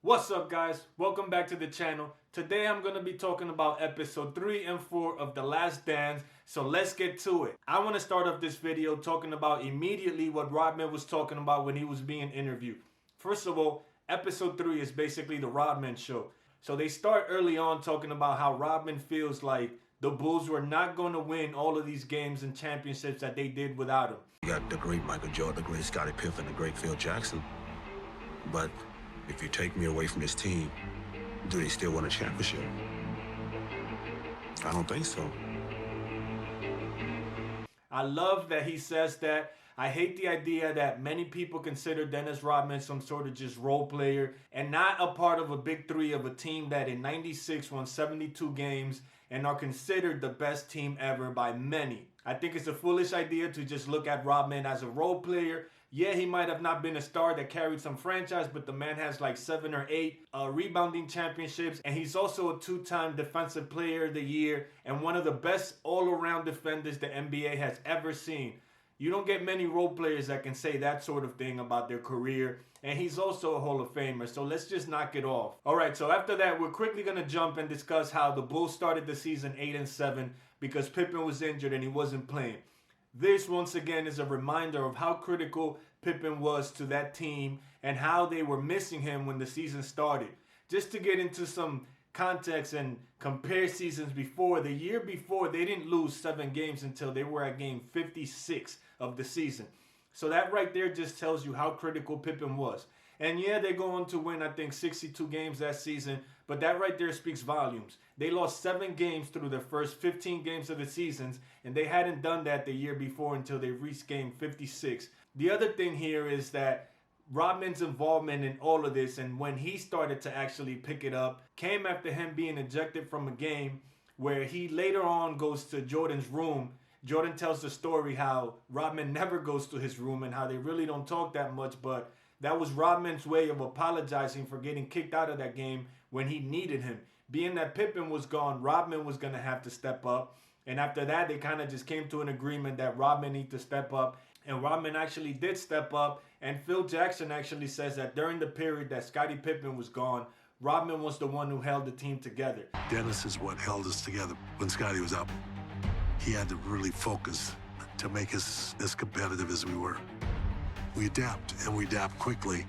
What's up, guys? Welcome back to the channel. Today I'm going to be talking about episode 3 and 4 of The Last Dance, so let's get to it. I want to start off this video talking about immediately what Rodman was talking about when he was being interviewed. First of all, episode 3 is basically the Rodman show. So they start early on talking about how Rodman feels like the Bulls were not going to win all of these games and championships that they did without him. You got the great Michael Jordan, the great Scottie Pippen, the great Phil Jackson, but if you take me away from this team, do they still win a championship? I don't think so. I love that he says that. I hate the idea that many people consider Dennis Rodman some sort of just role player and not a part of a big three of a team that in '96 won 72 games and are considered the best team ever by many. I think it's a foolish idea to just look at Rodman as a role player. Yeah, he might have not been a star that carried some franchise, but the man has like 7 or 8 rebounding championships, and he's also a 2-time Defensive Player of the Year and one of the best all-around defenders the NBA has ever seen. You don't get many role players that can say that sort of thing about their career, and he's also a Hall of Famer, so let's just knock it off. Alright, so after that, we're quickly going to jump and discuss how the Bulls started the season 8-7 because Pippen was injured and he wasn't playing. This, once again, is a reminder of how critical Pippen was to that team and how they were missing him when the season started. Just to get into some context and compare seasons before, the year before, they didn't lose 7 games until they were at game 56 of the season. So that right there just tells you how critical Pippen was. And yeah, they go on to win, I think, 62 games that season, but that right there speaks volumes. They lost 7 games through their first 15 games of the seasons, and they hadn't done that the year before until they reached game 56. The other thing here is that Rodman's involvement in all of this, and when he started to actually pick it up, came after him being ejected from a game where he later on goes to Jordan's room. Jordan tells the story how Rodman never goes to his room and how they really don't talk that much, but that was Rodman's way of apologizing for getting kicked out of that game when he needed him. Being that Pippen was gone, Rodman was going to have to step up. And after that, they kind of just came to an agreement that Rodman needed to step up. And Rodman actually did step up. And Phil Jackson actually says that during the period that Scottie Pippen was gone, Rodman was the one who held the team together. Dennis is what held us together when Scottie was up. He had to really focus to make us as competitive as we were. We adapt, and we adapt quickly,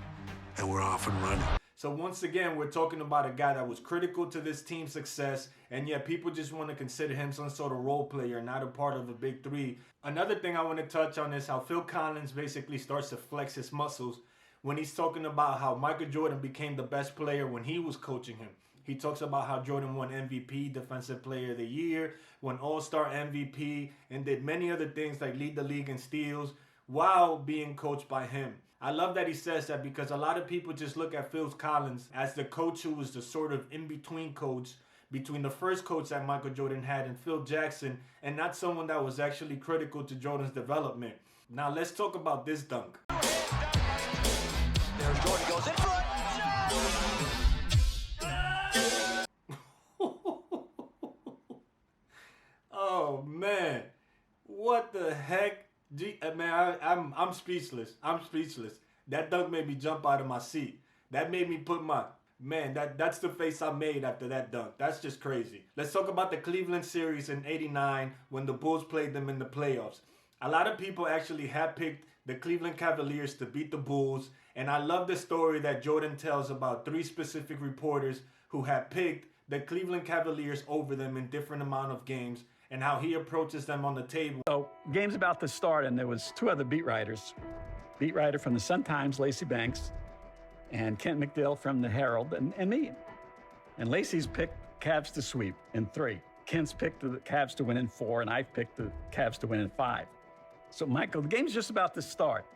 and we're off and running. So once again, we're talking about a guy that was critical to this team's success, and yet people just want to consider him some sort of role player, not a part of a big three. Another thing I want to touch on is how Phil Collins basically starts to flex his muscles when he's talking about how Michael Jordan became the best player when he was coaching him. He talks about how Jordan won MVP, Defensive Player of the Year, won All-Star MVP, and did many other things like lead the league in steals while being coached by him. I love that he says that because a lot of people just look at Phil Collins as the coach who was the sort of in-between coach between the first coach that Michael Jordan had and Phil Jackson, and not someone that was actually critical to Jordan's development. Now let's talk about this dunk. There Jordan goes in front. Oh man, what the heck? Man, I'm speechless. I'm speechless. That dunk made me jump out of my seat. That made me put my, man, that's the face I made after that dunk. That's just crazy. Let's talk about the Cleveland series in '89 when the Bulls played them in the playoffs. A lot of people actually had picked the Cleveland Cavaliers to beat the Bulls, and I love the story that Jordan tells about 3 specific reporters who had picked the Cleveland Cavaliers over them in different amount of games, and how he approaches them on the table. So game's about to start, and there was 2 other beat writers. Beat writer from the Sun-Times, Lacey Banks, and Kent McDill from the Herald, and me. And Lacey's picked Cavs to sweep in 3. Kent's picked the Cavs to win in 4, and I've picked the Cavs to win in 5. So Michael, the game's just about to start.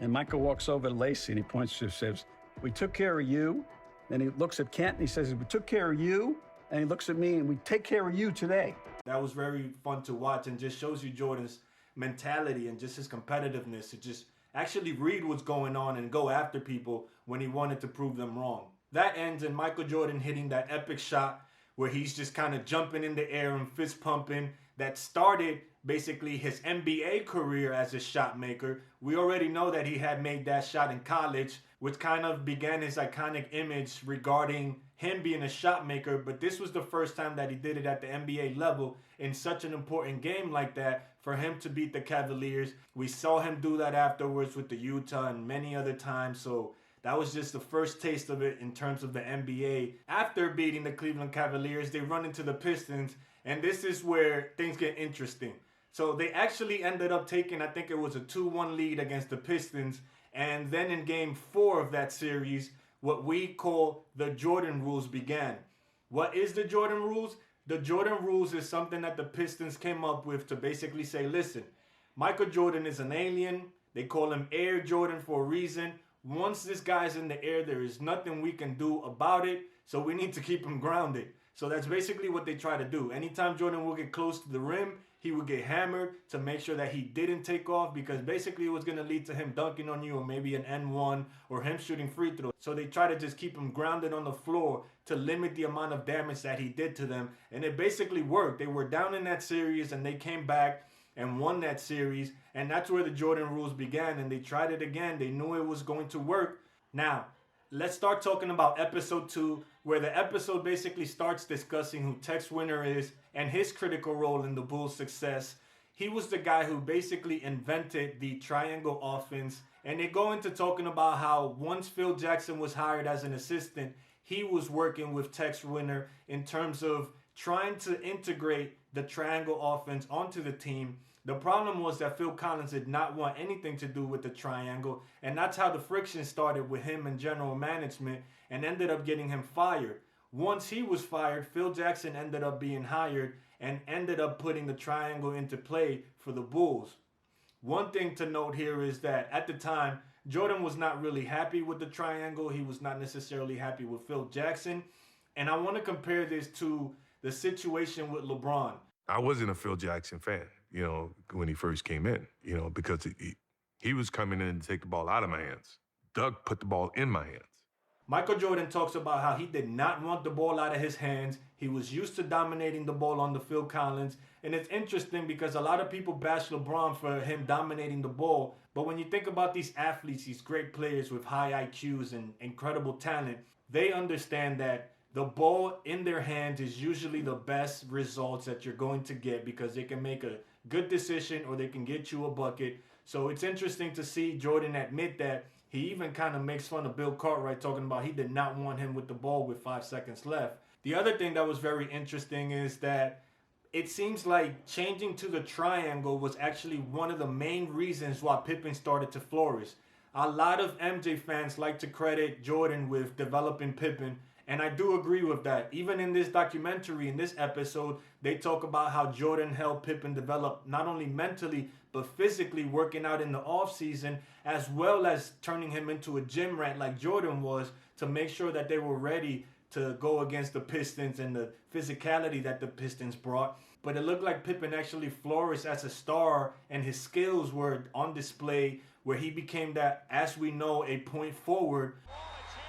And Michael walks over to Lacey, and he points to, says, "We took care of you." Then he looks at Kent, and he says, "We took care of you." And he looks at me, and we take care of you today. That was very fun to watch and just shows you Jordan's mentality and just his competitiveness to just actually read what's going on and go after people when he wanted to prove them wrong. That ends in Michael Jordan hitting that epic shot where he's just kind of jumping in the air and fist pumping that started basically his NBA career as a shot maker. We already know that he had made that shot in college, which kind of began his iconic image regarding him being a shot maker, but this was the first time that he did it at the NBA level in such an important game like that for him to beat the Cavaliers. We saw him do that afterwards with the Utah and many other times, so that was just the first taste of it in terms of the NBA. After beating the Cleveland Cavaliers, they run into the Pistons, and this is where things get interesting. So they actually ended up taking, I think it was a 2-1 lead against the Pistons, and then in game 4 of that series, what we call the Jordan rules began. What is the Jordan rules? The Jordan rules is something that the Pistons came up with to basically say, listen, Michael Jordan is an alien. They call him Air Jordan for a reason. Once this guy's in the air, there is nothing we can do about it, so we need to keep him grounded. So that's basically what they try to do. Anytime Jordan will get close to the rim, he would get hammered to make sure that he didn't take off, because basically it was going to lead to him dunking on you or maybe an N1 or him shooting free throws. So they try to just keep him grounded on the floor to limit the amount of damage that he did to them. And it basically worked. They were down in that series and they came back and won that series. And that's where the Jordan rules began. And they tried it again. They knew it was going to work. Now, let's start talking about episode 2, where the episode basically starts discussing who Tex Winter is and his critical role in the Bulls' success. He was the guy who basically invented the triangle offense. And they go into talking about how once Phil Jackson was hired as an assistant, he was working with Tex Winter in terms of trying to integrate the triangle offense onto the team. The problem was that Phil Collins did not want anything to do with the triangle, and that's how the friction started with him and general management and ended up getting him fired. Once he was fired, Phil Jackson ended up being hired and ended up putting the triangle into play for the Bulls. One thing to note here is that at the time, Jordan was not really happy with the triangle. He was not necessarily happy with Phil Jackson. And I want to compare this to the situation with LeBron. I wasn't a Phil Jackson fan, when he first came in, because he was coming in to take the ball out of my hands. Doug put the ball in my hands. Michael Jordan talks about how he did not want the ball out of his hands. He was used to dominating the ball under Phil Collins. And it's interesting because a lot of people bash LeBron for him dominating the ball. But when you think about these athletes, these great players with high IQs and incredible talent, they understand that the ball in their hands is usually the best results that you're going to get, because they can make a good decision or they can get you a bucket. So it's interesting to see Jordan admit that. He even kind of makes fun of Bill Cartwright, talking about he did not want him with the ball with 5 seconds left. The other thing that was very interesting is that it seems like changing to the triangle was actually one of the main reasons why Pippen started to flourish. A lot of MJ fans like to credit Jordan with developing Pippen, and I do agree with that. Even in this documentary, in this episode, they talk about how Jordan helped Pippen develop not only mentally, but physically, working out in the offseason, as well as turning him into a gym rat like Jordan was, to make sure that they were ready to go against the Pistons and the physicality that the Pistons brought. But it looked like Pippen actually flourished as a star, and his skills were on display, where he became that, as we know, a point forward.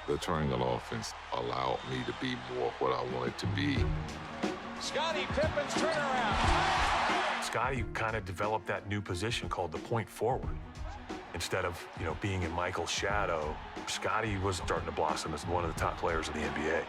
The triangle offense allowed me to be more what I wanted to be. Scottie Pippen's turnaround. Scottie kind of developed that new position called the point forward. Instead of, being in Michael's shadow, Scottie was starting to blossom as one of the top players in the NBA.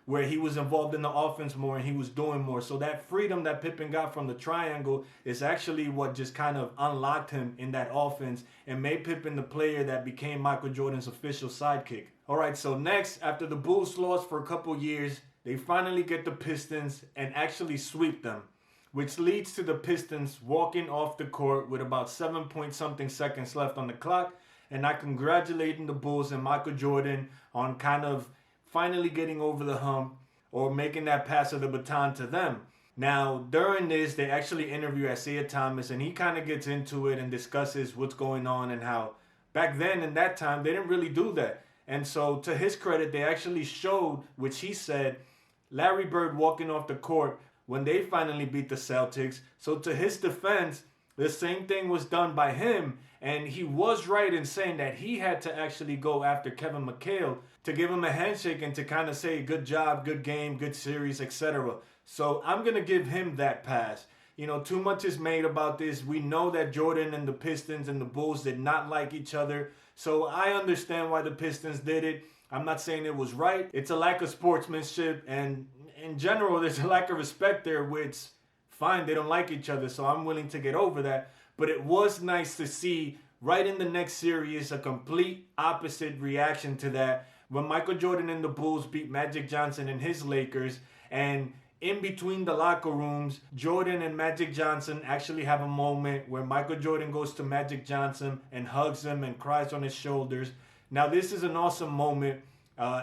Where he was involved in the offense more and he was doing more. So that freedom that Pippen got from the triangle is actually what just kind of unlocked him in that offense and made Pippen the player that became Michael Jordan's official sidekick. All right, so next, after the Bulls lost for a couple years, they finally get the Pistons and actually sweep them, which leads to the Pistons walking off the court with about 7-point-something seconds left on the clock, and not congratulating the Bulls and Michael Jordan on kind of finally getting over the hump or making that pass of the baton to them. Now, during this, they actually interview Isaiah Thomas, and he kind of gets into it and discusses what's going on and how back then in that time, they didn't really do that. And so, to his credit, they actually showed, which he said, Larry Bird walking off the court when they finally beat the Celtics. So to his defense, the same thing was done by him. And he was right in saying that he had to actually go after Kevin McHale to give him a handshake and to kind of say, good job, good game, good series, etc. So I'm going to give him that pass. You know, too much is made about this. We know that Jordan and the Pistons and the Bulls did not like each other. So I understand why the Pistons did it. I'm not saying it was right. It's a lack of sportsmanship, and in general, there's a lack of respect there, which, fine, they don't like each other, so I'm willing to get over that. But it was nice to see right in the next series a complete opposite reaction to that when Michael Jordan and the Bulls beat Magic Johnson and his Lakers, and in between the locker rooms, Jordan and Magic Johnson actually have a moment where Michael Jordan goes to Magic Johnson and hugs him and cries on his shoulders. Now, this is an awesome moment.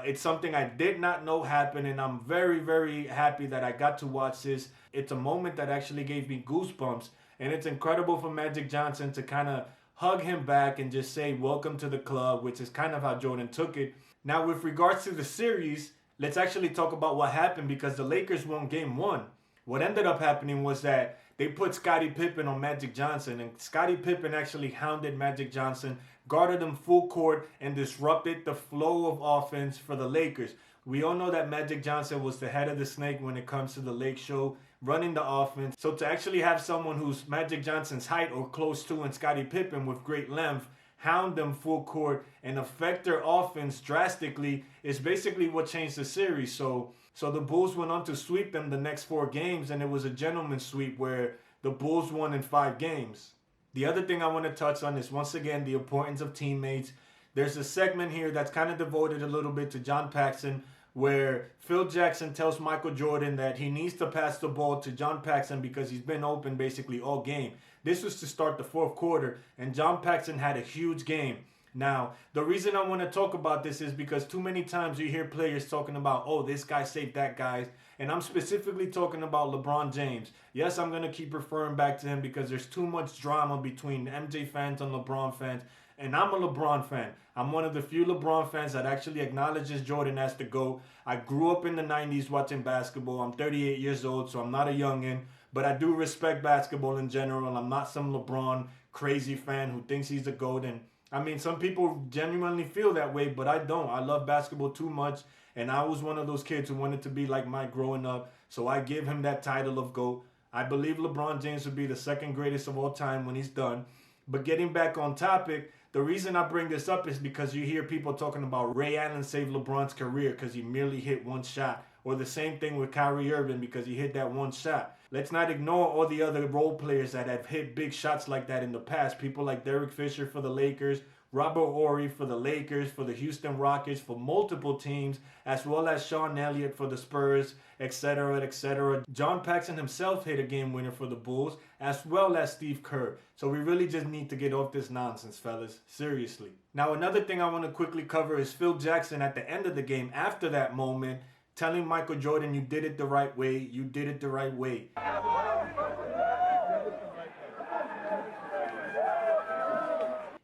It's something I did not know happened, and I'm very, very happy that I got to watch this. It's a moment that actually gave me goosebumps, and it's incredible for Magic Johnson to kind of hug him back and just say, welcome to the club, which is kind of how Jordan took it. Now, with regards to the series, let's actually talk about what happened, because the Lakers won game 1. What ended up happening was that they put Scottie Pippen on Magic Johnson, and Scottie Pippen actually hounded Magic Johnson, guarded him full court, and disrupted the flow of offense for the Lakers. We all know that Magic Johnson was the head of the snake when it comes to the Lake Show, running the offense. So to actually have someone who's Magic Johnson's height or close to, and Scottie Pippen with great length, hound them full court and affect their offense drastically is basically what changed the series. So the Bulls went on to sweep them the next 4 games, and it was a gentleman's sweep where the Bulls won in 5 games. The other thing I want to touch on is, once again, the importance of teammates. There's a segment here that's kind of devoted a little bit to John Paxson, where Phil Jackson tells Michael Jordan that he needs to pass the ball to John Paxson because he's been open basically all game. This was to start the 4th quarter, and John Paxson had a huge game. Now, the reason I want to talk about this is because too many times you hear players talking about, oh, this guy saved that guy. And I'm specifically talking about LeBron James. Yes, I'm going to keep referring back to him because there's too much drama between MJ fans and LeBron fans. And I'm a LeBron fan. I'm one of the few LeBron fans that actually acknowledges Jordan as the GOAT. I grew up in the 90s watching basketball. I'm 38 years old, so I'm not a youngin'. But I do respect basketball in general. And I'm not some LeBron crazy fan who thinks he's the GOAT. And I mean, some people genuinely feel that way, but I don't. I love basketball too much. And I was one of those kids who wanted to be like Mike growing up. So I give him that title of GOAT. I believe LeBron James would be the 2nd greatest of all time when he's done. But getting back on topic, the reason I bring this up is because you hear people talking about Ray Allen saved LeBron's career because he merely hit 1 shot. Or the same thing with Kyrie Irving because he hit that 1 shot. Let's not ignore all the other role players that have hit big shots like that in the past. People like Derek Fisher for the Lakers, Robert Horry for the Lakers, for the Houston Rockets, for multiple teams, as well as Sean Elliott for the Spurs, etc., etc. John Paxson himself hit a game winner for the Bulls, as well as Steve Kerr. So we really just need to get off this nonsense, fellas. Seriously. Now, another thing I want to quickly cover is Phil Jackson at the end of the game, after that moment, telling Michael Jordan, you did it the right way, you did it the right way.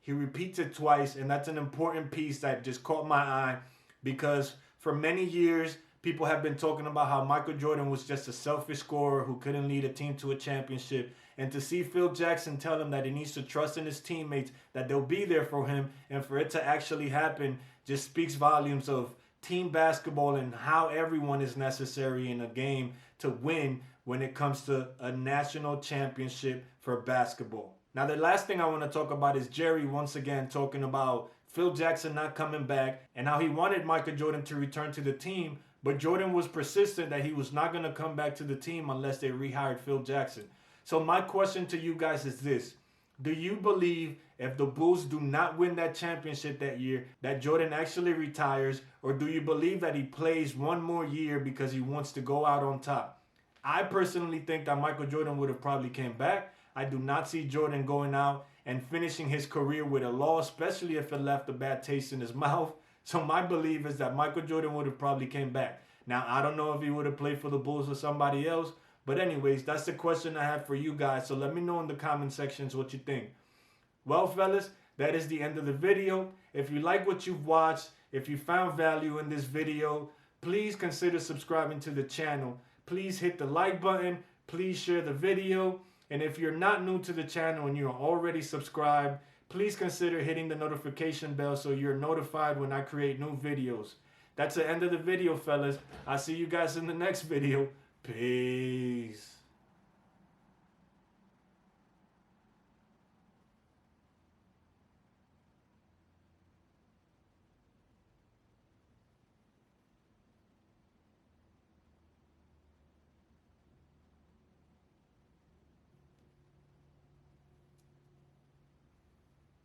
He repeats it twice, and that's an important piece that just caught my eye because for many years, people have been talking about how Michael Jordan was just a selfish scorer who couldn't lead a team to a championship. And to see Phil Jackson tell him that he needs to trust in his teammates, that they'll be there for him, and for it to actually happen just speaks volumes of team basketball and how everyone is necessary in a game to win when it comes to a national championship for basketball. Now, the last thing I want to talk about is Jerry once again talking about Phil Jackson not coming back and how he wanted Michael Jordan to return to the team, but Jordan was persistent that he was not going to come back to the team unless they rehired Phil Jackson. So my question to you guys is this. Do you believe if the Bulls do not win that championship that year, that Jordan actually retires, or do you believe that he plays 1 more year because he wants to go out on top? I personally think that Michael Jordan would have probably came back. I do not see Jordan going out and finishing his career with a loss, especially if it left a bad taste in his mouth. So my belief is that Michael Jordan would have probably came back. Now, I don't know if he would have played for the Bulls or somebody else. But anyways, that's the question I have for you guys. So let me know in the comment sections what you think. Well, fellas, that is the end of the video. If you like what you've watched, if you found value in this video, please consider subscribing to the channel. Please hit the like button. Please share the video. And if you're not new to the channel and you're already subscribed, please consider hitting the notification bell so you're notified when I create new videos. That's the end of the video, fellas. I'll see you guys in the next video. Peace.